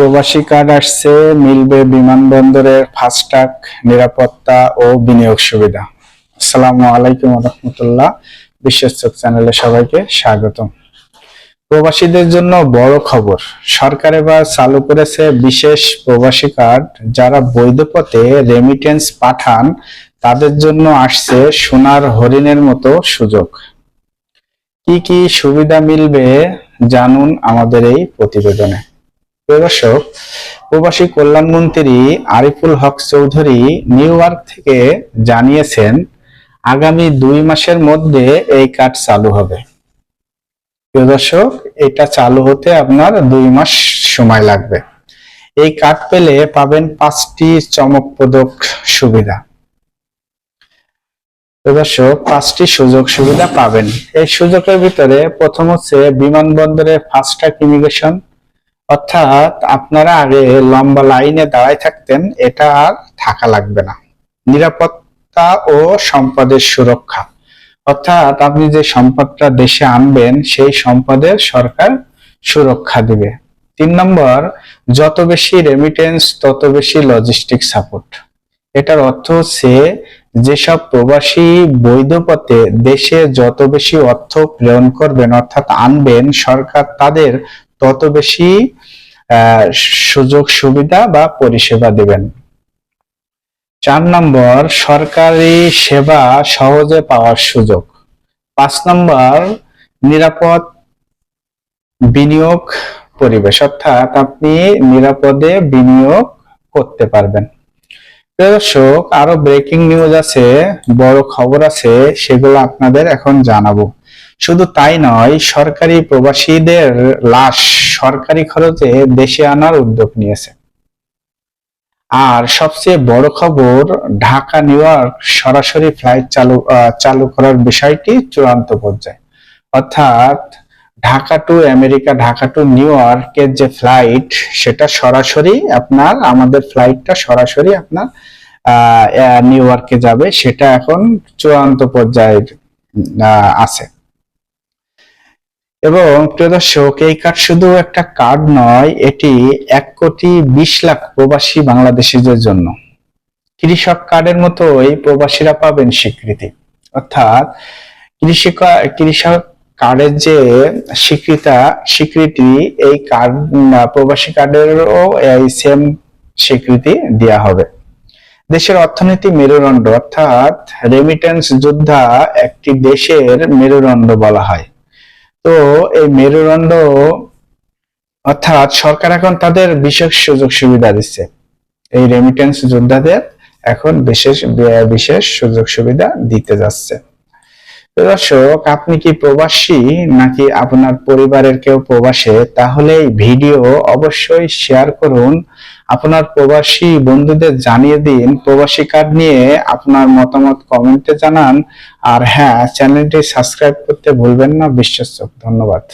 প্রবাসী কার্ড আসছে, মিলবে বিমানবন্দরের ফাস্ট্যাগ, নিরাপত্তা ও বিনিয়োগ সুবিধা। আসসালামু আলাইকুম রহমতুল্লাহ। বিশ্বস্তক চ্যানেলে সবাইকে স্বাগতম। প্রবাসীদের জন্য বড় খবর, সরকার এবার চালু করেছে বিশেষ প্রবাসী কার্ড। যারা বৈধ পথে রেমিটেন্স পাঠান তাদের জন্য আসছে সোনার হরিণের মতো সুযোগ। কি কি সুবিধা মিলবে জানুন আমাদের এই প্রতিবেদনে। দর্শক, প্রবাসী কল্যাণমন্ত্রী আরিফুল হক চৌধুরী নিউ ইয়র্ক থেকে জানিয়েছেন আগামী 2 মাসের মধ্যে এই কার্ড চালু হবে। প্রিয় দর্শক, এটা চালু হতে আপনার 2 মাস সময় লাগবে। এই কার্ড পেলে পাবেন 5টি চমকপ্রদ সুবিধা। দর্শক, 5টি সুযোগ সুবিধা পাবেন। এই সুযোগের ভিতরে প্রথম হচ্ছে বিমানবন্দরে ফাস্ট্যাগ ইমিগ্রেশন, অর্থাৎ আপনারা আগে লম্বা লাইনে দাঁড়ায় থাকতেন, এটা আর থাকা লাগবে না। নিরাপত্তা ও সম্পদের সুরক্ষা, অর্থাৎ আপনি যে সম্পদটা দেশে আনবেন সেই সম্পদের সরকার সুরক্ষা দিবে। 3 নম্বর, যত বেশি রেমিটেন্স তত বেশি লজিস্টিক সাপোর্ট। এটার অর্থ হচ্ছে যেসব প্রবাসী বৈধ পথে দেশে যত বেশি অর্থ প্রেরণ করবেন অর্থাৎ আনবেন, সরকার তাদের তত বেশি সুযোগ সুবিধা বা পরিষেবা দেবেন। 4 নম্বর, সরকারি সেবা সহজে পাওয়ার সুযোগ। 5 নম্বর, নিরাপদ বিনিয়োগ পরিবেশ, অর্থাৎ আপনি নিরাপদে বিনিয়োগ করতে পারবেন। দর্শক, আরো ব্রেকিং নিউজ আছে, বড় খবর আছে, সেগুলো আপনাদের এখন জানাবো। শুধু তাই নয়, সরকারি প্রবাসীদের লাশ সরকারি খরচে দেশে আনার উদ্যোগ নিয়েছে। আর সবচেয়ে বড় খবর, ঢাকা নিউ ইয়র্ক সরাসরি ফ্লাইট চালু করার বিষয়টি চূড়ান্ত পর্যায়ে, অর্থাৎ Dhaka to America, Dhaka two new ইয়র্কের যে ফ্লাইট, সেটা সরাসরি আপনার, আমাদের ফ্লাইটটা সরাসরি আপনার নিউ ইয়র্কে যাবে, সেটা এখন চূড়ান্ত পর্যায়ে আছে। এবং প্রিয় দর্শক, এই কার্ড শুধু একটা কার্ড নয়, এটি 1,20,00,000 প্রবাসী বাংলাদেশিদের জন্য। কৃষক কার্ডের মতো এই প্রবাসীরা পাবেন স্বীকৃতি, অর্থাৎ কৃষক কার্ডের যে স্বীকৃতি, এই কার্ড প্রবাসী কার্ডেরও এই সেম স্বীকৃতি দেওয়া হবে। দেশের অর্থনীতি মেরুদণ্ড, অর্থাৎ রেমিটেন্স যোদ্ধা একটি দেশের মেরুদণ্ড বলা হয়। তো এই মেরুদণ্ড, অর্থাৎ সরকার এখন তাদের বিশেষ সুযোগ সুবিধা দিচ্ছে। এই রেমিটেন্স যোদ্ধাদের এখন বিশেষ সুযোগ সুবিধা দিতে যাচ্ছে। দর্শক, আপনি কি প্রবাসী নাকি আপনার পরিবারের কেউ প্রবাসে? তাহলে এই ভিডিও অবশ্যই শেয়ার করুন, আপনার প্রবাসী বন্ধুদের জানিয়ে দিন। প্রবাসী কার্ড নিয়ে আপনার মতামত কমেন্টে জানান। আর হ্যাঁ, চ্যানেলটি সাবস্ক্রাইব করতে ভুলবেন না। বিশ্বস্তক, ধন্যবাদ।